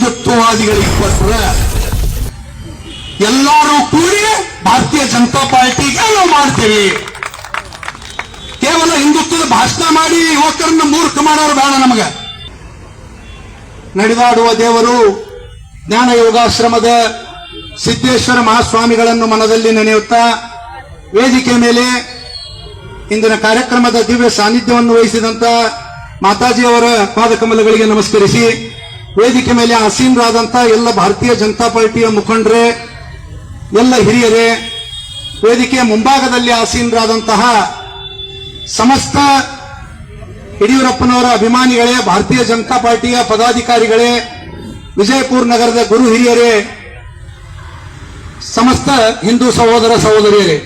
ಹಿಂದುತ್ವವಾದಿಗಳಿಗೆ ಕೊಟ್ಟರೆ ಎಲ್ಲರೂ ಕೂಡಿ ಭಾರತೀಯ ಜನತಾ ಪಾರ್ಟಿಗೆ ನಾವು ಮಾಡ್ತೀವಿ. ಕೇವಲ ಹಿಂದುತ್ವದ ಭಾಷಣ ಮಾಡಿ ಯುವಕರನ್ನ ಮೂರ್ಖ ಮಾಡೋರು ಬೇಡ. ನಮಗೆ ನಡೆದಾಡುವ ದೇವರು ಜ್ಞಾನ ಯೋಗಾಶ್ರಮದ ಸಿದ್ದೇಶ್ವರ ಮಹಾಸ್ವಾಮಿಗಳನ್ನು ಮನದಲ್ಲಿ ನೆನೆಯುತ್ತಾ ವೇದಿಕೆ ಮೇಲೆ ಇಂದಿನ ಕಾರ್ಯಕ್ರಮದ ದಿವ್ಯ ಸಾನ್ನಿಧ್ಯವನ್ನು ವಹಿಸಿದಂತ ಮಾತಾಜಿಯವರ ಪಾದಕಮಲಗಳಿಗೆ ನಮಸ್ಕರಿಸಿ, ವೇದಿಕೆ ಮೇಲೆ ಆಸೀನರಾದಂತಹ ಎಲ್ಲ ಭಾರತೀಯ ಜನತಾ ಪಾರ್ಟಿಯ ಮುಖಂಡರೇ, ಎಲ್ಲ ಹಿರಿಯರೇ, ವೇದಿಕೆಯ ಮುಂಭಾಗದಲ್ಲಿ ಆಸೀನರಾದಂತಹ ಸಮಸ್ತ ಯಡಿಯೂರಪ್ಪನವರ ಅಭಿಮಾನಿಗಳೇ, ಭಾರತೀಯ ಜನತಾ ಪಾರ್ಟಿಯ ಪದಾಧಿಕಾರಿಗಳೇ, ವಿಜಯಪುರ ನಗರದ ಗುರು ಹಿರಿಯರೇ, ಸಮಸ್ತ ಹಿಂದೂ ಸಹೋದರ ಸಹೋದರಿಯರೇ,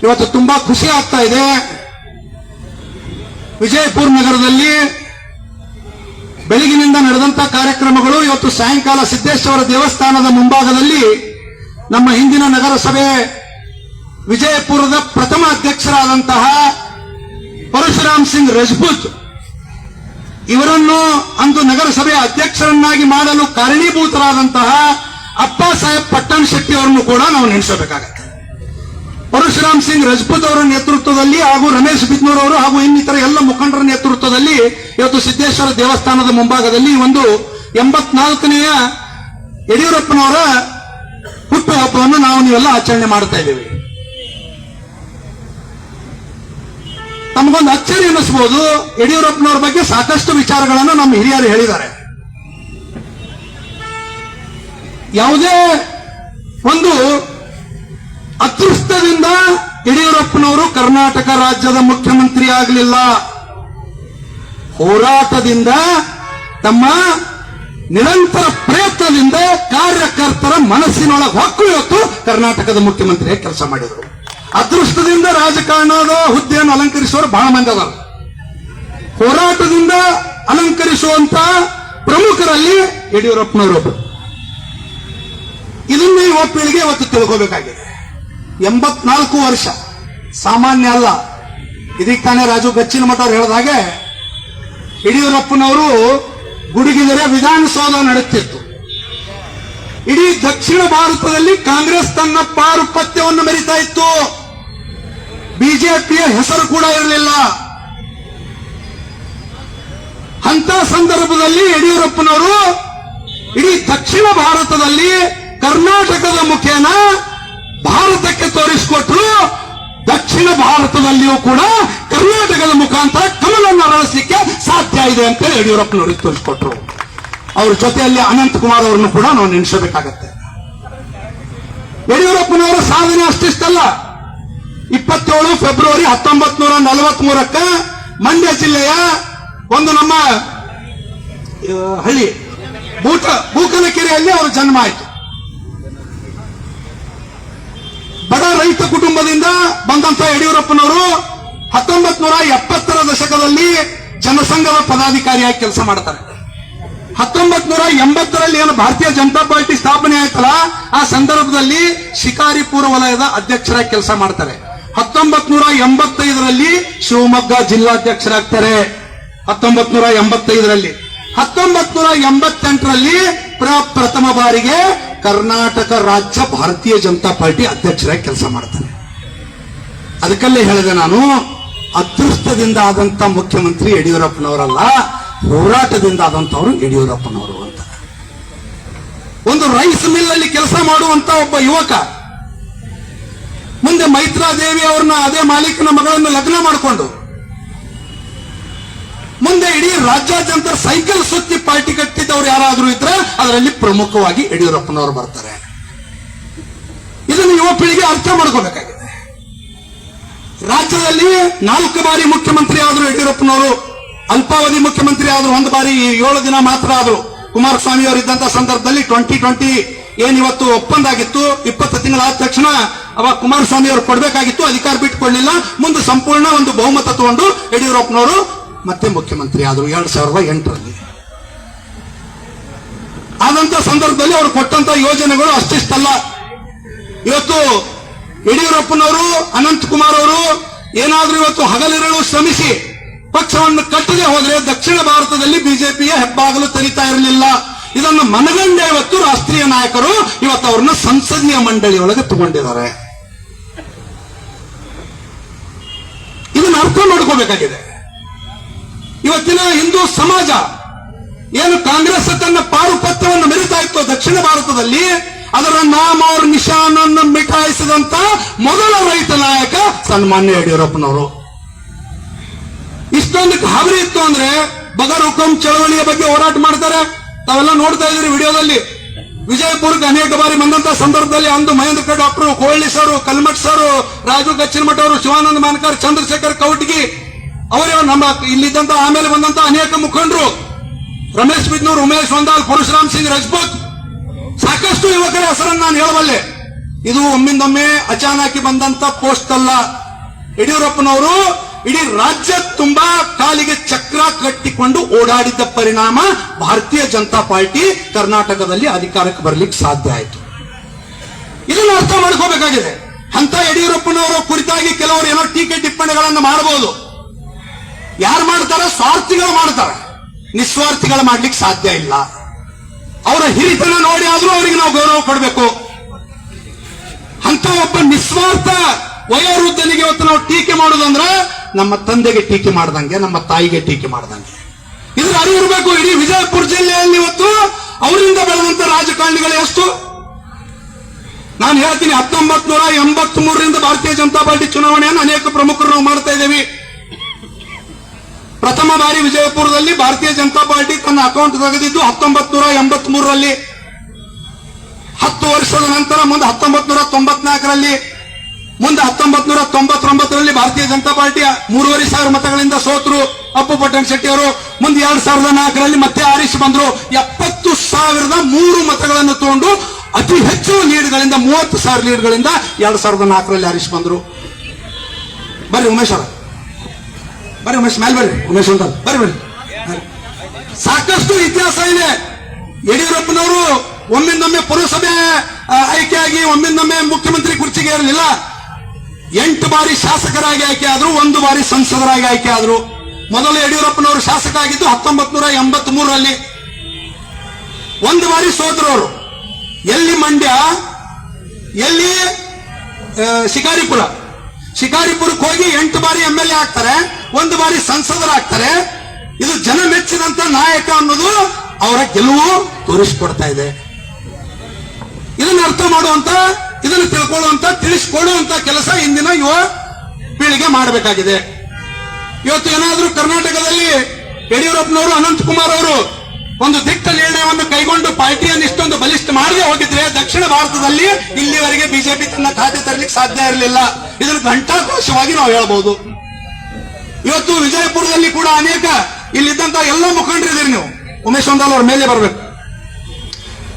ಇವತ್ತು ತುಂಬಾ ಖುಷಿ ಆಗ್ತಾ ಇದೆ. ವಿಜಯಪುರ ನಗರದಲ್ಲಿ ಬೆಳಗಿನಿಂದ ನಡೆದಂತಹ ಕಾರ್ಯಕ್ರಮಗಳು ಇವತ್ತು ಸಾಯಂಕಾಲ ಸಿದ್ದೇಶ್ವರ ದೇವಸ್ಥಾನದ ಮುಂಭಾಗದಲ್ಲಿ ನಮ್ಮ ಹಿಂದಿನ ನಗರಸಭೆ ವಿಜಯಪುರದ ಪ್ರಥಮ ಅಧ್ಯಕ್ಷರಾದಂತಹ ಪರಶುರಾಮ್ ಸಿಂಗ್ ರಜಪೂತ್ ಇವರನ್ನು ಅಂದು ನಗರಸಭೆಯ ಅಧ್ಯಕ್ಷರನ್ನಾಗಿ ಮಾಡಲು ಕಾರಣೀಭೂತರಾದಂತಹ ಅಪ್ಪ ಸಾಹೇಬ್ ಪಟ್ಟಣ್ ಶೆಟ್ಟಿ ಅವರನ್ನು ಕೂಡ ನಾವು ನೆನೆಸಬೇಕಾಗತ್ತೆ. ಪರಶುರಾಮ್ ಸಿಂಗ್ ರಜಪೂತ್ ಅವರ ನೇತೃತ್ವದಲ್ಲಿ ಹಾಗೂ ರಮೇಶ್ ಬಿಜ್ನೂರ್ ಅವರು ಹಾಗೂ ಇನ್ನಿತರ ಎಲ್ಲ ಮುಖಂಡರ ನೇತೃತ್ವದಲ್ಲಿ ಇವತ್ತು ಸಿದ್ದೇಶ್ವರ ದೇವಸ್ಥಾನದ ಮುಂಭಾಗದಲ್ಲಿ ಒಂದು 84ನೆಯ ಯಡಿಯೂರಪ್ಪನವರ ಹುಟ್ಟುಹಬ್ಬವನ್ನು ನಾವು ನೀವೆಲ್ಲ ಆಚರಣೆ ಮಾಡ್ತಾ ಇದ್ದೇವೆ. ತಮಗೊಂದು ಅಚ್ಚರಿ ಅನ್ನಿಸಬಹುದು, ಯಡಿಯೂರಪ್ಪನವರ ಬಗ್ಗೆ ಸಾಕಷ್ಟು ವಿಚಾರಗಳನ್ನು ನಮ್ಮ ಹಿರಿಯರು ಹೇಳಿದ್ದಾರೆ. ಯಾವುದೇ ಒಂದು ಅದೃಷ್ಟದಿಂದ ಯಡಿಯೂರಪ್ಪನವರು ಕರ್ನಾಟಕ ರಾಜ್ಯದ ಮುಖ್ಯಮಂತ್ರಿ ಆಗಲಿಲ್ಲ, ಹೋರಾಟದಿಂದ, ತಮ್ಮ ನಿರಂತರ ಪ್ರಯತ್ನದಿಂದ ಕಾರ್ಯಕರ್ತರ ಮನಸ್ಸಿನೊಳಗೆ ಹೊಕ್ಕು ಇವತ್ತು ಕರ್ನಾಟಕದ ಮುಖ್ಯಮಂತ್ರಿಯಾಗಿ ಕೆಲಸ ಮಾಡಿದರು. ಅದೃಷ್ಟದಿಂದ ರಾಜಕಾರಣದ ಹುದ್ದೆಯನ್ನು ಅಲಂಕರಿಸುವವರು ಬಹಳ ಮಂದಿ ಅದಾರ. ಹೋರಾಟದಿಂದ ಅಲಂಕರಿಸುವಂತ ಪ್ರಮುಖರಲ್ಲಿ ಯಡಿಯೂರಪ್ಪನವರೊಬ್ಬರು. ಇದನ್ನು ಯುವ ಪೀಳಿಗೆ ಇವತ್ತು ತಿಳ್ಕೋಬೇಕಾಗಿದೆ. 84 ವರ್ಷ ಸಾಮಾನ್ಯ ಅಲ್ಲ. ಇದಕ್ಕೆ ತಾನೇ ರಾಜು ಗಚ್ಚಿನ ಮಠ ಅವರು ಹೇಳಿದ ಹಾಗೆ ಯಡಿಯೂರಪ್ಪನವರು ಗುಡುಗಿದರೆ ವಿಧಾನಸೌಧ ನಡೆಯುತ್ತಿತ್ತು. ಇಡೀ ದಕ್ಷಿಣ ಭಾರತದಲ್ಲಿ ಕಾಂಗ್ರೆಸ್ ತನ್ನ ಪಾರುಪತ್ಯವನ್ನು ಮೆರಿತಾ ಇತ್ತು. ಬಿಜೆಪಿಯ ಹೆಸರು ಕೂಡ ಇರಲಿಲ್ಲ. ಅಂತ ಸಂದರ್ಭದಲ್ಲಿ ಯಡಿಯೂರಪ್ಪನವರು ಇಡೀ ದಕ್ಷಿಣ ಭಾರತದಲ್ಲಿ ಕರ್ನಾಟಕದ ಮುಖೇನ ಭಾರತಕ್ಕೆ ತೋರಿಸಿಕೊಟ್ರು. ದಕ್ಷಿಣ ಭಾರತದಲ್ಲಿಯೂ ಕೂಡ ಕರ್ನಾಟಕದ ಮುಖಾಂತರ ಕಮಲನ್ನು ಅರಳಿಸಲಿಕ್ಕೆ ಸಾಧ್ಯ ಇದೆ ಅಂತ ಯಡಿಯೂರಪ್ಪನವರಿಗೆ ತೋರಿಸಿಕೊಟ್ರು. ಅವ್ರ ಜೊತೆಯಲ್ಲಿ ಅನಂತಕುಮಾರ್ ಅವರನ್ನು ಕೂಡ ನಾವು ನೆನೆಸಬೇಕಾಗತ್ತೆ. ಯಡಿಯೂರಪ್ಪನವರ ಸಾಧನೆ ಅಷ್ಟಿಷ್ಟಲ್ಲ. 27 ಫೆಬ್ರವರಿ 1943 ಮಂಡ್ಯ ಜಿಲ್ಲೆಯ ಒಂದು ನಮ್ಮ ಹಳ್ಳಿ ಬೂಕನಕೆರೆಯಲ್ಲಿ ಅವರ ಜನ್ಮ ಆಯಿತು. ಬಡ ರೈತ ಕುಟುಂಬದಿಂದ ಬಂದಂತ ಯಡಿಯೂರಪ್ಪನವರು 1970ರ ದಶಕದಲ್ಲಿ ಜನಸಂಘದ ಪದಾಧಿಕಾರಿಯಾಗಿ ಕೆಲಸ ಮಾಡ್ತಾರೆ. 1980ರಲ್ಲಿ ಏನು ಭಾರತೀಯ ಜನತಾ ಪಾರ್ಟಿ ಸ್ಥಾಪನೆ ಆಯ್ತಲ್ಲ, ಆ ಸಂದರ್ಭದಲ್ಲಿ ಶಿಕಾರಿಪುರ ವಲಯದ ಅಧ್ಯಕ್ಷರಾಗಿ ಕೆಲಸ ಮಾಡ್ತಾರೆ. 1985ರಲ್ಲಿ ಶಿವಮೊಗ್ಗ ಜಿಲ್ಲಾಧ್ಯಕ್ಷರಾಗ್ತಾರೆ. 1985ರಲ್ಲಿ 1988ರಲ್ಲಿ ಪ್ರಥಮ ಬಾರಿಗೆ ಕರ್ನಾಟಕ ರಾಜ್ಯ ಭಾರತೀಯ ಜನತಾ ಪಾರ್ಟಿ ಅಧ್ಯಕ್ಷರಾಗಿ ಕೆಲಸ ಮಾಡ್ತಾರೆ. ಅದಕ್ಕಲ್ಲೇ ಹೇಳಿದೆ ನಾನು, ಅದೃಷ್ಟದಿಂದ ಆದಂತ ಮುಖ್ಯಮಂತ್ರಿ ಯಡಿಯೂರಪ್ಪನವರಲ್ಲ, ಹೋರಾಟದಿಂದ ಆದಂತವರು ಯಡಿಯೂರಪ್ಪನವರು ಅಂತ. ಒಂದು ರೈಸ್ ಮಿಲ್ ಅಲ್ಲಿ ಕೆಲಸ ಮಾಡುವಂತ ಒಬ್ಬ ಯುವಕ ಮುಂದೆ ಮೈತ್ರಾದೇವಿ ಅವ್ರನ್ನ ಅದೇ ಮಾಲೀಕನ ಮಗಳನ್ನು ಲಗ್ನ ಮಾಡಿಕೊಂಡು ಮುಂದೆ ಇಡೀ ರಾಜ್ಯಾದ್ಯಂತ ಸೈಕಲ್ ಸುತ್ತಿ ಪಾರ್ಟಿ ಕಟ್ಟಿದ್ದವ್ರು ಯಾರಾದ್ರೂ ಇದ್ರೆ ಅದರಲ್ಲಿ ಪ್ರಮುಖವಾಗಿ ಯಡಿಯೂರಪ್ಪನವರು ಬರ್ತಾರೆ. ಇದನ್ನು ಯುವ ಪೀಳಿಗೆ ಅರ್ಥ ಮಾಡ್ಕೋಬೇಕಾಗಿದೆ. ರಾಜ್ಯದಲ್ಲಿ 4 ಬಾರಿ ಮುಖ್ಯಮಂತ್ರಿ ಆದ್ರು ಯಡಿಯೂರಪ್ಪನವರು. ಅಲ್ಪಾವಧಿ ಮುಖ್ಯಮಂತ್ರಿ ಆದ್ರು 1 ಬಾರಿ 7 ದಿನ ಮಾತ್ರ ಆದ್ರು. ಕುಮಾರಸ್ವಾಮಿ ಅವರು ಇದ್ದಂತ ಸಂದರ್ಭದಲ್ಲಿ 2020 ಏನಿವತ್ತು ಒಪ್ಪಂದ ಆಗಿತ್ತು, 20 ತಿಂಗಳಾದ ತಕ್ಷಣ ಅವಾಗ ಕುಮಾರಸ್ವಾಮಿ ಅವರು ಕೊಡಬೇಕಾಗಿತ್ತು, ಅಧಿಕಾರ ಬಿಟ್ಟುಕೊಳ್ಳಿಲ್ಲ. ಮುಂದೆ ಸಂಪೂರ್ಣ ಒಂದು ಬಹುಮತ ತಗೊಂಡು ಯಡಿಯೂರಪ್ಪನವರು ಮತ್ತೆ ಮುಖ್ಯಮಂತ್ರಿ ಆದರು 2008ರಲ್ಲಿ. ಆದಂತ ಸಂದರ್ಭದಲ್ಲಿ ಅವರು ಕೊಟ್ಟಂತ ಯೋಜನೆಗಳು ಅಷ್ಟಿಷ್ಟಲ್ಲ. ಇವತ್ತು ಯಡಿಯೂರಪ್ಪನವರು, ಅನಂತಕುಮಾರ್ ಅವರು ಏನಾದ್ರೂ ಇವತ್ತು ಹಗಲಿರಲು ಶ್ರಮಿಸಿ ಪಕ್ಷವನ್ನು ಕಟ್ಟದೆ ಹೋದ್ರೆ ದಕ್ಷಿಣ ಭಾರತದಲ್ಲಿ ಬಿಜೆಪಿಯ ಹೆಬ್ಬಾಗಲು ತೆರೀತಾ ಇರಲಿಲ್ಲ. ಇದನ್ನು ಮನಗಂಡ ಇವತ್ತು ರಾಷ್ಟ್ರೀಯ ನಾಯಕರು ಇವತ್ತು ಅವ್ರನ್ನ ಸಂಸದೀಯ ಮಂಡಳಿಯೊಳಗೆ ತಗೊಂಡಿದ್ದಾರೆ. ಇದನ್ನ ಅರ್ಥ ಮಾಡ್ಕೋಬೇಕಾಗಿದೆ. ಇವತ್ತಿನ ಹಿಂದೂ ಸಮಾಜ ಏನು ಕಾಂಗ್ರೆಸ್ ತನ್ನ ಪಾರುಪತ್ಯವನ್ನು ಮೆರಿತಾ ಇತ್ತು ದಕ್ಷಿಣ ಭಾರತದಲ್ಲಿ, ಅದರ ನಾಮ ಅವ್ರ ನಿಶಾನನ್ನು ಮಿಟಾಯಿಸಿದಂತ ಮೊದಲ ರೈತ ನಾಯಕ ಸನ್ಮಾನ್ಯ ಯಡಿಯೂರಪ್ಪನವರು. ಇಷ್ಟೊಂದು ಗಾಬರಿ ಇತ್ತು ಅಂದ್ರೆ ಬಗರ್ ಹುಕುಂ ಚಳವಳಿಯ ಬಗ್ಗೆ ಹೋರಾಟ ಮಾಡ್ತಾರೆ. ತಾವೆಲ್ಲ ನೋಡ್ತಾ ಇದ್ರಿ ವಿಡಿಯೋದಲ್ಲಿ. ವಿಜಯಪುರಕ್ಕೆ ಅನೇಕ ಬಾರಿ ಬಂದಂತ ಸಂದರ್ಭದಲ್ಲಿ ಅಂದು Mahendra doctor Kolli sir, Kalmath sir, Raju Gachchinamath ಅವರು, ಶಿವಾನಂದ ಮಾನಕರ್, ಚಂದ್ರಶೇಖರ್ ಕೌಟಗಿ ಅವರೇ ನಮ್ಮ ಇಲ್ಲಿದ್ದಂತ ಆಮೇಲೆ ಬಂದಂತ ಅನೇಕ ಮುಖಂಡರು, ರಮೇಶ್ ಬಿದ್ನೂರ್, ಉಮೇಶ್ ವಂದಾಲ್, ಪರಶುರಾಮ್ ಸಿಂಗ್ ರಜಪೂತ್, ಸಾಕಷ್ಟು ಯುವಕರ ಹೆಸರನ್ನು ನಾನು ಹೇಳಬಲ್ಲೆ. ಇದು ಒಮ್ಮಿಂದೊಮ್ಮೆ ಅಚಾನಕಿ ಬಂದಂತ ಪೋಸ್ಟ್ ಅಲ್ಲ. ಯಡಿಯೂರಪ್ಪನವರು ಇಡೀ ರಾಜ್ಯ ತುಂಬಾ ಕಾಲಿಗೆ ಚಕ್ರ ಕಟ್ಟಿಕೊಂಡು ಓಡಾಡಿದ್ದ ಪರಿಣಾಮ ಭಾರತೀಯ ಜನತಾ ಪಾರ್ಟಿ ಕರ್ನಾಟಕದಲ್ಲಿ ಅಧಿಕಾರಕ್ಕೆ ಬರಲಿಕ್ಕೆ ಸಾಧ್ಯ ಆಯಿತು. ಇದನ್ನು ಅರ್ಥ ಮಾಡ್ಕೋಬೇಕಾಗಿದೆ. ಅಂತ ಯಡಿಯೂರಪ್ಪನವರ ಕುರಿತಾಗಿ ಕೆಲವರು ಏನೋ ಟೀಕೆ ಟಿಪ್ಪಣಿಗಳನ್ನು ಮಾಡಬಹುದು. ಯಾರು ಮಾಡ್ತಾರೆ? ಸ್ವಾರ್ಥಿಗಳು ಮಾಡ್ತಾರೆ, ನಿಸ್ವಾರ್ಥಿಗಳು ಮಾಡ್ಲಿಕ್ಕೆ ಸಾಧ್ಯ ಇಲ್ಲ. ಅವರ ಹಿರಿತನ ನೋಡಿ ಆದ್ರೂ ಅವರಿಗೆ ನಾವು ಗೌರವ ಕೊಡಬೇಕು. ಅಂತ ಒಬ್ಬ ನಿಸ್ವಾರ್ಥ ವಯೋವೃದ್ಧನಿಗೆ ಇವತ್ತು ನಾವು ಟೀಕೆ ಮಾಡೋದಂದ್ರೆ ನಮ್ಮ ತಂದೆಗೆ ಟೀಕೆ ಮಾಡ್ದಂಗೆ, ನಮ್ಮ ತಾಯಿಗೆ ಟೀಕೆ ಮಾಡ್ದಂಗೆ. ಇದ್ರ ಅರಿವು ಇರಬೇಕು. ಇಡೀ ವಿಜಯಪುರ ಜಿಲ್ಲೆಯಲ್ಲಿ ಇವತ್ತು ಅವರಿಂದ ಬೆಳೆದಂತ ರಾಜಕಾರಣಿಗಳು ಎಷ್ಟು? ನಾನು ಹೇಳ್ತೀನಿ, 1983ರಿಂದ ಭಾರತೀಯ ಜನತಾ ಪಾರ್ಟಿ ಚುನಾವಣೆಯನ್ನು ಅನೇಕ ಪ್ರಮುಖರು ನಾವು ಮಾಡ್ತಾ ಇದ್ದೇವೆ. ಪ್ರಥಮ ಬಾರಿ ವಿಜಯಪುರದಲ್ಲಿ ಭಾರತೀಯ ಜನತಾ ಪಾರ್ಟಿ ತನ್ನ ಅಕೌಂಟ್ ತೆಗೆದಿದ್ದು 1983ರಲ್ಲಿ. 10 ವರ್ಷದ ನಂತರ ಮುಂದೆ 1994ರಲ್ಲಿ, ಮುಂದೆ 1999ರಲ್ಲಿ ಭಾರತೀಯ ಜನತಾ ಪಾರ್ಟಿ 3,500 ಮತಗಳಿಂದ ಸೋತರು ಅಪ್ಪು ಪಟ್ಟಣ್ ಶೆಟ್ಟಿ ಅವರು. ಮುಂದೆ 2004ರಲ್ಲಿ ಮತ್ತೆ ಆರಿಸಿ ಬಂದ್ರು. 70,003 ಮತಗಳನ್ನು ತಗೊಂಡು ಅತಿ ಹೆಚ್ಚು ಲೀಡ್ಗಳಿಂದ 30,000 ಲೀಡ್ಗಳಿಂದ 2004ರಲ್ಲಿ ಆರಿಸಿ ಬಂದ್ರು. ಬರ್ರಿ ಉಮೇಶ್ ಅವರ, ಬರ್ರಿ ಉಮೇಶ್, ಮೇಲೆ ಬರ್ರಿ ಉಮೇಶ್ ಅಂತ ಬರ್ರಿ. ಸಾಕಷ್ಟು ಇತಿಹಾಸ ಇದೆ. ಯಡಿಯೂರಪ್ಪನವರು ಒಮ್ಮಿಂದೊಮ್ಮೆ ಪುರಸಭೆ ಆಯ್ಕೆಯಾಗಿ ಒಮ್ಮಿಂದೊಮ್ಮೆ ಮುಖ್ಯಮಂತ್ರಿ ಕುರ್ಚಿಗೆ ಇರಲಿಲ್ಲ. 8 ಬಾರಿ ಶಾಸಕರಾಗಿ ಆಯ್ಕೆ ಆದ್ರು, 1 ಬಾರಿ ಸಂಸದರಾಗಿ ಆಯ್ಕೆ ಆದ್ರು. ಮೊದಲು ಯಡಿಯೂರಪ್ಪನವರು ಶಾಸಕ ಆಗಿದ್ದು 1983ರಲ್ಲಿ. 1 ಬಾರಿ ಸೋತರು ಅವರು. ಎಲ್ಲಿ? ಮಂಡ್ಯ, ಎಲ್ಲಿ? ಶಿಕಾರಿಪುರಕ್ಕೆ ಹೋಗಿ 8 ಬಾರಿ MLA ಆಗ್ತಾರೆ, 1 ಬಾರಿ ಸಂಸದರಾಗ್ತಾರೆ. ಇದು ಜನ ಮೆಚ್ಚಿದಂತ ನಾಯಕ ಅನ್ನೋದು ಅವರ ಗೆಲುವು ತೋರಿಸಿಕೊಡ್ತಾ ಇದೆ. ಇದನ್ನು ಅರ್ಥ ಮಾಡುವಂತ, ಇದನ್ನು ತಿಳ್ಕೊಳ್ಳುವಂತ, ತಿಳಿಸಿಕೊಡುವಂತ ಕೆಲಸ ಇಂದಿನ ಯುವ ಪೀಳಿಗೆ ಮಾಡಬೇಕಾಗಿದೆ. ಇವತ್ತು ಏನಾದ್ರೂ ಕರ್ನಾಟಕದಲ್ಲಿ ಯಡಿಯೂರಪ್ಪನವರು, ಅನಂತಕುಮಾರ್ ಅವರು ಒಂದು ದಿಟ್ಟ ನಿರ್ಣಯವನ್ನು ಕೈಗೊಂಡು ಪಾರ್ಟಿಯನ್ನು ಇಷ್ಟೊಂದು ಬಲಿಷ್ಠ ಮಾಡದೆ ಹೋಗಿದ್ರೆ ದಕ್ಷಿಣ ಭಾರತದಲ್ಲಿ ಇಲ್ಲಿವರೆಗೆ ಬಿಜೆಪಿ ತನ್ನ ಖಾತೆ ತರಲಿಕ್ಕೆ ಸಾಧ್ಯ ಇರಲಿಲ್ಲ. ಇದನ್ನು ಘಂಟಾಘೋಷವಾಗಿ ನಾವು ಹೇಳಬಹುದು. ಇವತ್ತು ವಿಜಯಪುರದಲ್ಲಿ ಕೂಡ ಅನೇಕ ಇಲ್ಲಿದ್ದಂತ ಎಲ್ಲ ಮುಖಂಡರಿದ್ದೀರಿ ನೀವು. ಉಮೇಶ್ ವಂದಾಲ್ ಅವ್ರ ಮೇಲೆ ಬರಬೇಕು.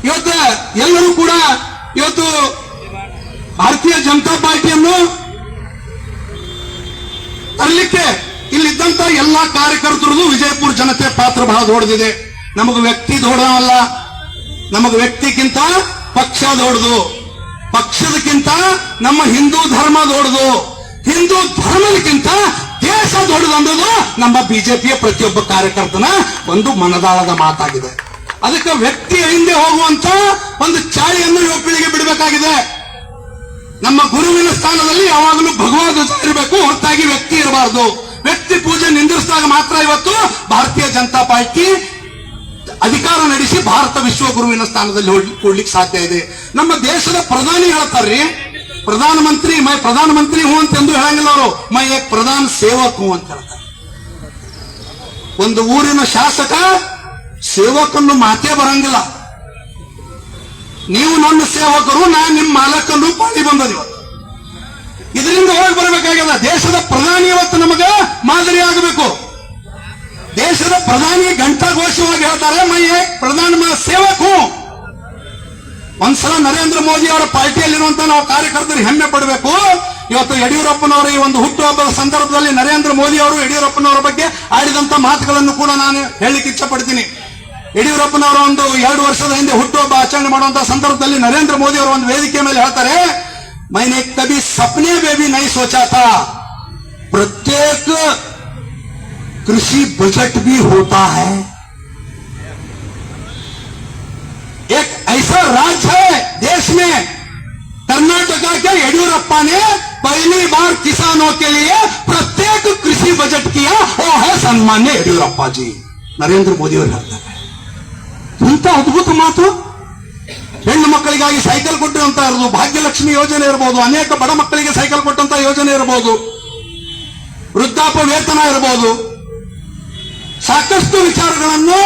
ಇವತ್ತು ಎಲ್ಲರೂ ಕೂಡ ಇವತ್ತು ಭಾರತೀಯ ಜನತಾ ಪಾರ್ಟಿಯನ್ನು ತರಲಿಕ್ಕೆ ಇಲ್ಲಿದ್ದಂತ ಎಲ್ಲಾ ಕಾರ್ಯಕರ್ತರದು ವಿಜಯಪುರ ಜನತೆ ಪಾತ್ರ ಬಹಳ ದೊಡ್ಡದಿದೆ. ನಮಗೆ ವ್ಯಕ್ತಿ ದೊಡ್ಡದಲ್ಲ, ನಮಗೆ ವ್ಯಕ್ತಿಗಿಂತ ಪಕ್ಷ ದೊಡ್ಡದು, ಪಕ್ಷದಕ್ಕಿಂತ ನಮ್ಮ ಹಿಂದೂ ಧರ್ಮ ದೊಡ್ಡದು, ಹಿಂದೂ ಧರ್ಮದಕ್ಕಿಂತ ದೇಶ ದೊಡ್ಡದು ಅನ್ನೋದು ನಮ್ಮ ಬಿಜೆಪಿಯ ಪ್ರತಿಯೊಬ್ಬ ಕಾರ್ಯಕರ್ತನ ಒಂದು ಮನದಾಳದ ಮಾತಾಗಿದೆ. ಅದಕ್ಕೆ ವ್ಯಕ್ತಿಯ ಹಿಂದೆ ಹೋಗುವಂತ ಒಂದು ಚಾಳಿಯನ್ನು ಯುವ ಪೀಳಿಗೆ ಬಿಡಬೇಕಾಗಿದೆ. ನಮ್ಮ ಗುರುವಿನ ಸ್ಥಾನದಲ್ಲಿ ಯಾವಾಗಲೂ ಭಗವಾನ್ ಇರಬೇಕು, ಹೊರತಾಗಿ ವ್ಯಕ್ತಿ ಇರಬಾರದು. ವ್ಯಕ್ತಿ ಪೂಜೆ ನಿಂದಿಸಿದಾಗ ಮಾತ್ರ ಇವತ್ತು ಭಾರತೀಯ ಜನತಾ ಪಾರ್ಟಿ ಅಧಿಕಾರ ನಡೆಸಿ ಭಾರತ ವಿಶ್ವಗುರುವಿನ ಸ್ಥಾನದಲ್ಲಿ ಕೊಡ್ಲಿಕ್ಕೆ ಸಾಧ್ಯ ಇದೆ. ನಮ್ಮ ದೇಶದ ಪ್ರಧಾನಿ ಹೇಳ್ತಾರ್ರಿ, ಪ್ರಧಾನಮಂತ್ರಿ ಹೂ ಅಂತಂದು ಹೇಳಂಗಿಲ್ಲ ಅವರು, ಮೈ ಏಕ್ ಪ್ರಧಾನ ಸೇವಕ್ ಹೂ ಅಂತ ಹೇಳ್ತಾರೆ. ಒಂದು ಊರಿನ ಶಾಸಕ ಸೇವಕನ್ನು ಮಾತೇ ಬರಂಗಿಲ್ಲ. ನೀವು ನನ್ನ ಸೇವಕರು, ನಾನು ನಿಮ್ಮ ಮಾಲಕನ್ನು ಪಾಳಿ ಬಂದದ. ಇದರಿಂದ ಹೋಗಿ ಬರಬೇಕಾಗಿಲ್ಲ. ದೇಶದ ಪ್ರಧಾನಿ ಇವತ್ತು ನಮಗ ಮಾದರಿ ಆಗಬೇಕು. ದೇಶದ ಪ್ರಧಾನಿ ಘಂಟಾಘೋಷವಾಗಿ ಹೇಳ್ತಾರೆ, ಮೈ ಏಕ್ ಪ್ರಧಾನ ಸೇವಕ್ ಹೂ. ಒಂದ್ಸಲ ನರೇಂದ್ರ ಮೋದಿ ಅವರ ಪಾರ್ಟಿಯಲ್ಲಿರುವಂತಹ ನಾವು ಕಾರ್ಯಕರ್ತರು ಹೆಮ್ಮೆ ಪಡಬೇಕು. ಇವತ್ತು ಯಡಿಯೂರಪ್ಪನವರ ಈ ಒಂದು ಹುಟ್ಟುಹಬ್ಬದ ಸಂದರ್ಭದಲ್ಲಿ ನರೇಂದ್ರ ಮೋದಿ ಅವರು ಯಡಿಯೂರಪ್ಪನವರ ಬಗ್ಗೆ ಆಡಿದಂತ ಮಾತುಗಳನ್ನು ಕೂಡ ನಾನು ಹೇಳಲಿಕ್ಕೆ ಇಚ್ಛೆ ಪಡ್ತೀನಿ. ಯಡಿಯೂರಪ್ಪನವರ ಒಂದು 2 ವರ್ಷದ ಹಿಂದೆ ಹುಟ್ಟುಹಬ್ಬ ಆಚರಣೆ ಮಾಡುವಂತಹ ಸಂದರ್ಭದಲ್ಲಿ ನರೇಂದ್ರ ಮೋದಿ ಅವರ ಒಂದು ವೇದಿಕೆ ಮೇಲೆ ಹೇಳ್ತಾರೆ, मैंने कभी सपने में भी नहीं सोचा था प्रत्येक कृषि बजट भी होता है. ने पहली बार किसानों के लिए प्रत्येक कृषि बजट किया, वो है सन्मान्य येडियूरप्पा जी. ನರೇಂದ್ರ ಮೋದಿ ಅವರು ಹೇಳ್ತಾರೆ. ಇಂಥ ಅದ್ಭುತ ಮಾತು. ಹೆಣ್ಣು ಮಕ್ಕಳಿಗಾಗಿ ಸೈಕಲ್ ಕೊಟ್ಟಿರುವಂತ ಇರೋದು, ಭಾಗ್ಯಲಕ್ಷ್ಮಿ ಯೋಜನೆ ಇರಬಹುದು, ಅನೇಕ ಬಡ ಮಕ್ಕಳಿಗೆ ಸೈಕಲ್ ಕೊಟ್ಟಂತ ಯೋಜನೆ ಇರಬಹುದು, ವೃದ್ಧಾಪ್ಯ ವೇತನ ಇರಬಹುದು, ಸಾಕಷ್ಟು ವಿಚಾರಗಳನ್ನು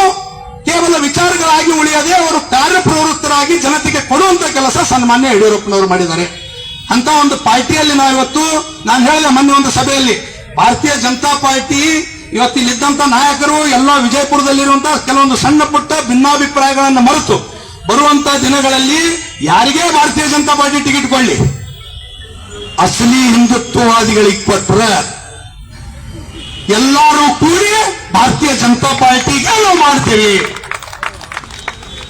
ಕೇವಲ ವಿಚಾರಗಳಾಗಿ ಉಳಿಯದೆ ಅವರು ಕಾರ್ಯಪ್ರವೃತ್ತರಾಗಿ ಜನತೆಗೆ ಕೊಡುವಂತ ಕೆಲಸ ಸನ್ಮಾನ್ಯ ಯಡಿಯೂರಪ್ಪನವರು ಮಾಡಿದ್ದಾರೆ. ಅಂತ ಒಂದು ಪಾರ್ಟಿಯಲ್ಲಿ ನಾವಿವತ್ತು, ನಾನು ಹೇಳಿದೆ ಮೊನ್ನೆ ಒಂದು ಸಭೆಯಲ್ಲಿ, ಭಾರತೀಯ ಜನತಾ ಪಾರ್ಟಿ ಇವತ್ತಿಲ್ಲಿದ್ದಂತ ನಾಯಕರು ಎಲ್ಲ ವಿಜಯಪುರದಲ್ಲಿರುವಂತಹ ಕೆಲವೊಂದು ಸಣ್ಣ ಪುಟ್ಟ ಭಿನ್ನಾಭಿಪ್ರಾಯಗಳನ್ನು ಮರೆತು ಬರುವಂತ ದಿನಗಳಲ್ಲಿ ಯಾರಿಗೇ ಭಾರತೀಯ ಜನತಾ ಪಾರ್ಟಿ ಟಿಕೆಟ್ ಕೊಳ್ಳಿ, ಅಸಲಿ ಹಿಂದುತ್ವವಾದಿಗಳಿಗೆ ಕೊಟ್ರೆ ಎಲ್ಲರೂ ಕೂಡಿ ಭಾರತೀಯ ಜನತಾ ಪಾರ್ಟಿಗೆ ನಾವು ಮಾಡ್ತೀವಿ.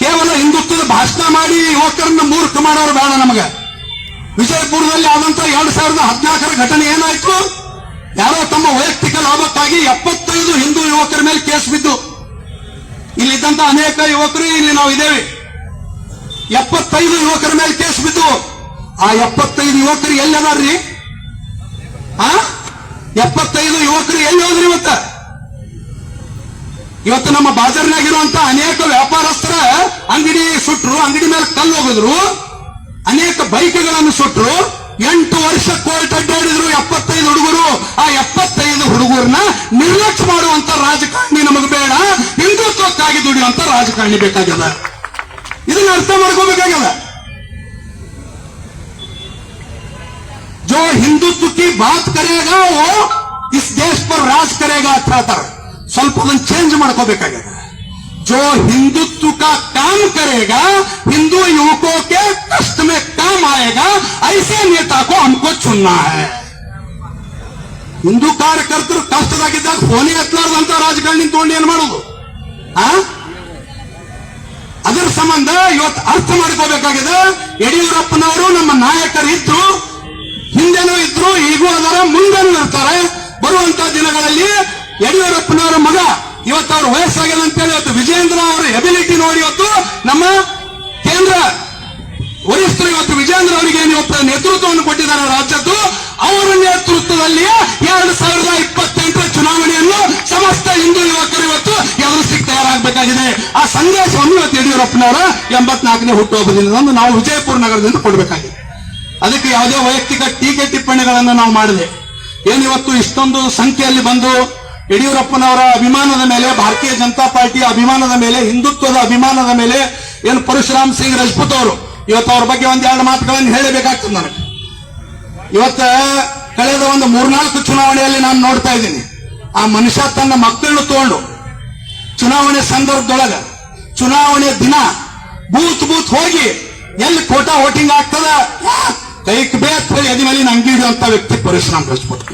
ಕೇವಲ ಹಿಂದುತ್ವದ ಭಾಷಣ ಮಾಡಿ ಯುವಕರನ್ನ ಮೂರ್ಖ ಮಾಡೋರು ಬೇಡ ನಮಗೆ. ವಿಜಯಪುರದಲ್ಲಿ ಆದಂತ 2014ರ ಘಟನೆ ಏನಾಯ್ತು? ಯಾರೋ ತಮ್ಮ ವೈಯಕ್ತಿಕ ಲಾಭಕ್ಕಾಗಿ 75 ಹಿಂದೂ ಯುವಕರ ಮೇಲೆ ಕೇಸ್ ಬಿದ್ದು, ಇಲ್ಲಿದ್ದಂತ ಅನೇಕ ಯುವಕರು ಇಲ್ಲಿ ನಾವು ಇದ್ದೇವೆ, 75 ಯುವಕರ ಮೇಲೆ ಕೇಸ್ ಬಿದ್ದು. ಆ 75 ಯುವಕರು ಎಲ್ಲದಾರ್ರಿ? 75 ಯುವಕರು ಎಲ್ಲಿ ಹೋದ್ರಿ? ಇವತ್ತು ನಮ್ಮ ಬಾಜರ್ನಾಗಿರುವಂತ ಅನೇಕ ವ್ಯಾಪಾರಸ್ಥರ ಅಂಗಡಿ ಸುಟ್ರು, ಅಂಗಡಿ ಮೇಲೆ ಕಲ್ಲು ಹೋಗಿದ್ರು, ಅನೇಕ ಬೈಕ್ಗಳನ್ನು ಸುಟ್ರು. 8 ವರ್ಷ ಕೋರ್ಟ್ ಅಡ್ಡಾಡಿದ್ರು 75 ಹುಡುಗರು. ಆ 75 ಹುಡುಗರನ್ನ ನಿರ್ಲಕ್ಷ್ಯ ಮಾಡುವಂತ ರಾಜಕಾರಣಿ ನಮಗೆ ಬೇಡ, ಹಿಂದುತ್ವಕ್ಕಾಗಿ ದುಡಿಯುವಂತ ರಾಜಕಾರಣಿ ಬೇಕಾಗ್ಯದ. ಇದನ್ನ ಅರ್ಥ ಮಾಡ್ಕೋಬೇಕಾಗ್ಯದ. जो हिंदुत्व की बात करेगा वो इस देश पर राज करेगा ಅಂತ ಹೇಳ್ತಾರೆ. ಸ್ವಲ್ಪ ಅದನ್ನು ಚೇಂಜ್ ಮಾಡ್ಕೋಬೇಕಾಗಿದೆ. जो हिंदुत्व का काम करेगा, हिंदू युवकों के कष्ट में काम आएगा, ऐसे नेता को हमको चुनना है. ಹಿಂದೂ ಕಾರ್ಯಕರ್ತರು ಕಷ್ಟದಾಗಿದ್ದಾಗ ಫೋನೇ ಎತ್ತಲಾರ್ದಂತ ರಾಜಕಾರಣಿ ತಗೊಂಡು ಏನ್ ಮಾಡೋದು? ಅದರ ಸಂಬಂಧ ಇವತ್ತು ಅರ್ಥ ಮಾಡ್ಕೋಬೇಕಾಗಿದೆ. ಯಡಿಯೂರಪ್ಪನವರು ನಮ್ಮ ನಾಯಕರಿದ್ರು, ಹಿಂದೆನೂ ಇದ್ರು, ಈಗೂ ಅದರ ಮುಂದೆನೂ ಇರ್ತಾರೆ. ಬರುವಂತ ದಿನಗಳಲ್ಲಿ ಯಡಿಯೂರಪ್ಪನವರ ಮಗ ಇವತ್ತು ಅವ್ರ ವಯಸ್ಸಾಗಿದೆ ಅಂತೇಳಿ ಇವತ್ತು ವಿಜೇಂದ್ರ ಅವರ ಎಬಿಲಿಟಿ ನೋಡಿ ಇವತ್ತು ನಮ್ಮ ಕೇಂದ್ರ ವರಿಷ್ಠರು ಇವತ್ತು ವಿಜೇಂದ್ರ ಅವರಿಗೆ ಇವತ್ತು ನೇತೃತ್ವವನ್ನು ಕೊಟ್ಟಿದ್ದಾರೆ ರಾಜ್ಯದ್ದು. ಅವರ ನೇತೃತ್ವದಲ್ಲಿ 2028ರ ಚುನಾವಣೆಯನ್ನು ಸಮಸ್ತ ಹಿಂದೂ ಯುವಕರು ಇವತ್ತು ಎದುರಿಸಲಿಕ್ಕೆ ತಯಾರಾಗಬೇಕಾಗಿದೆ. ಆ ಸಂದೇಶವನ್ನು ಇವತ್ತು ಯಡಿಯೂರಪ್ಪನವರ 84ನೇ ಹುಟ್ಟುಹಬ್ಬದಿಂದ ನಾವು ವಿಜಯಪುರ ನಗರದಿಂದ ಕೊಡಬೇಕಾಗಿದೆ. ಅದಕ್ಕೆ ಯಾವುದೇ ವೈಯಕ್ತಿಕ ಟೀಕೆ ಟಿಪ್ಪಣಿಗಳನ್ನು ನಾವು ಮಾಡಿದೆ. ಏನಿವತ್ತು ಇಷ್ಟೊಂದು ಸಂಖ್ಯೆಯಲ್ಲಿ ಬಂದು ಯಡಿಯೂರಪ್ಪನವರ ಅಭಿಮಾನದ ಮೇಲೆ, ಭಾರತೀಯ ಜನತಾ ಪಾರ್ಟಿಯ ಅಭಿಮಾನದ ಮೇಲೆ, ಹಿಂದುತ್ವದ ಅಭಿಮಾನದ ಮೇಲೆ ಏನು ಪರಶುರಾಮ್ ಸಿಂಗ್ ರಜಪೂತ್ ಅವರು ಇವತ್ತು ಅವ್ರ ಬಗ್ಗೆ ಒಂದೆರಡು ಮಾತುಗಳನ್ನು ಹೇಳಬೇಕಾಗ್ತದೆ ನನಗೆ. ಇವತ್ತ ಕಳೆದ ಒಂದು 3-4 ಚುನಾವಣೆಯಲ್ಲಿ ನಾನು ನೋಡ್ತಾ ಇದ್ದೀನಿ, ಆ ಮನುಷ್ಯ ತನ್ನ ಮಕ್ಕಳನ್ನು ತಗೊಂಡು ಚುನಾವಣೆ ಸಂದರ್ಭದೊಳಗ ಚುನಾವಣೆ ದಿನ ಬೂತ್ ಹೋಗಿ ಎಲ್ಲಿ ಕೋಟಾ ವೋಟಿಂಗ್ ಆಗ್ತದ ಕೈಕ್ ಬೇತ್ ಎದಿ ಮೇಲೆ ಅಂಗಿ ಹಿಡಿಯುವಂತ ವ್ಯಕ್ತಿ ಪರಶುರಾಮ್ ರಜಪೂತ್.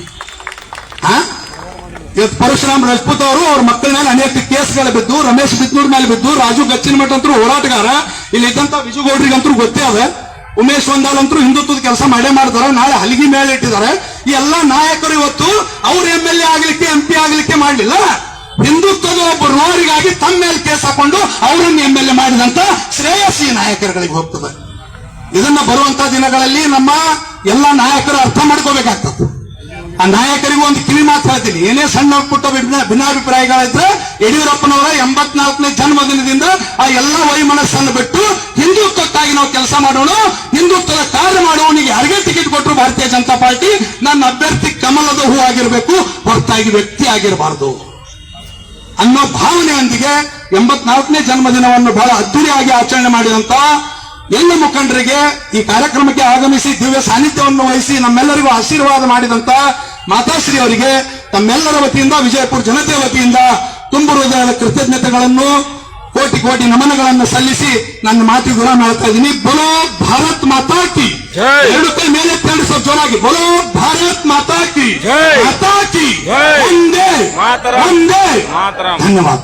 ಇವತ್ತು ಪರಶುರಾಮ್ ರಜಪೂತ್ ಅವರು ಅವ್ರ ಮಕ್ಕಳ ಮೇಲೆ ಅನೇಕ ಕೇಸ್ಗಳು ಬಿದ್ದು, ರಮೇಶ್ ಬಿದ್ನೂರ್ ಮೇಲೆ ಬಿದ್ದು, ರಾಜು ಗಚ್ಚಿನಮಠ ಅಂತೂ ಹೋರಾಟಗಾರ, ಇಲ್ಲಿ ಇದ್ದಂತ ವಿಜುಗೌಡ್ರಿಗಂತೂ ಗೊತ್ತೇ ಅದ, ಉಮೇಶ್ ವಂದಾಲ್ ಅಂತೂ ಹಿಂದುತ್ವದ ಕೆಲಸ ಮಾಡೇ ಮಾಡ್ತಾರೆ, ನಾಳೆ ಹಲಗಿ ಮೇಲೆ ಇಟ್ಟಿದ್ದಾರೆ. ಈ ಎಲ್ಲಾ ನಾಯಕರು ಇವತ್ತು ಅವ್ರ MLA ಆಗ್ಲಿಕ್ಕೆ MP ಆಗ್ಲಿಕ್ಕೆ ಮಾಡಲಿಲ್ಲ, ಹಿಂದುತ್ವದ ಒಬ್ಬ ರೋರಿಗಾಗಿ ತಮ್ಮ ಮೇಲೆ ಕೇಸ್ ಹಾಕೊಂಡು ಅವರನ್ನು MLA ಮಾಡಿದಂತ ಶ್ರೇಯಸ್ಸಿ ನಾಯಕರುಗಳಿಗೆ ಹೋಗ್ತದೆ. ಇದನ್ನ ಬರುವಂತ ದಿನಗಳಲ್ಲಿ ನಮ್ಮ ಎಲ್ಲ ನಾಯಕರು ಅರ್ಥ ಮಾಡ್ಕೋಬೇಕಾಗ್ತದೆ. ಆ ನಾಯಕರಿಗೂ ಒಂದು ಕಿವಿ ಮಾತು ಹೇಳ್ತೀನಿ, ಏನೇ ಸಣ್ಣ ಪುಟ್ಟ ಭಿನ್ನಾಭಿಪ್ರಾಯಗಳಿದ್ರೆ ಯಡಿಯೂರಪ್ಪನವರ 84ನೇ ಜನ್ಮದಿನದಿಂದ ಆ ಎಲ್ಲ ವೈಮನಸ್ಸನ್ನು ಬಿಟ್ಟು ಹಿಂದುತ್ವಕ್ಕಾಗಿ ನಾವು ಕೆಲಸ ಮಾಡೋಣ, ಹಿಂದುತ್ವದ ಕಾರ್ಯ ಮಾಡುವವನಿಗೆ ಯಾರಿಗೆ ಟಿಕೆಟ್ ಕೊಟ್ಟರು ಭಾರತೀಯ ಜನತಾ ಪಾರ್ಟಿ ನನ್ನ ಅಭ್ಯರ್ಥಿ ಕಮಲದ ಹೂ ಆಗಿರಬೇಕು, ಹೊರತಾಗಿ ವ್ಯಕ್ತಿ ಆಗಿರಬಾರದು ಅನ್ನೋ ಭಾವನೆಯೊಂದಿಗೆ 84ನೇ ಜನ್ಮದಿನವನ್ನು ಬಹಳ ಅದ್ದೂರಿಯಾಗಿ ಆಚರಣೆ ಮಾಡಿದಂತ ಎಲ್ಲ ಮುಖಂಡರಿಗೆ, ಈ ಕಾರ್ಯಕ್ರಮಕ್ಕೆ ಆಗಮಿಸಿ ದಿವ್ಯ ಸಾನ್ನಿಧ್ಯವನ್ನು ವಹಿಸಿ ನಮ್ಮೆಲ್ಲರಿಗೂ ಆಶೀರ್ವಾದ ಮಾಡಿದಂತ ಮಾತಾಶ್ರೀ ಅವರಿಗೆ ತಮ್ಮೆಲ್ಲರ ವತಿಯಿಂದ, ವಿಜಯಪುರ ಜನತೆಯ ವತಿಯಿಂದ ತುಂಬು ಹೃದಯದ ಕೃತಜ್ಞತೆಗಳನ್ನು, ಕೋಟಿ ನಮನಗಳನ್ನು ಸಲ್ಲಿಸಿ ನನ್ನ ಮಾತಿಗೆ ವಿರಾಮ ಹೇಳ್ತಾ ಇದ್ದೀನಿ. ಬೋಲೋ ಭಾರತ್ ಮಾತಾ ಕಿ, 2 ಕೈ ಮೇಲೆ ಎತ್ತಿ ಸ್ವಲ್ಪ ಜೋರಾಗಿ, ಬೋಲೋ ಭಾರತ್ ಮಾತಾ ಕಿ, ಮಾತಾ ಕಿ, ಒಂದೇ ಧನ್ಯವಾದ.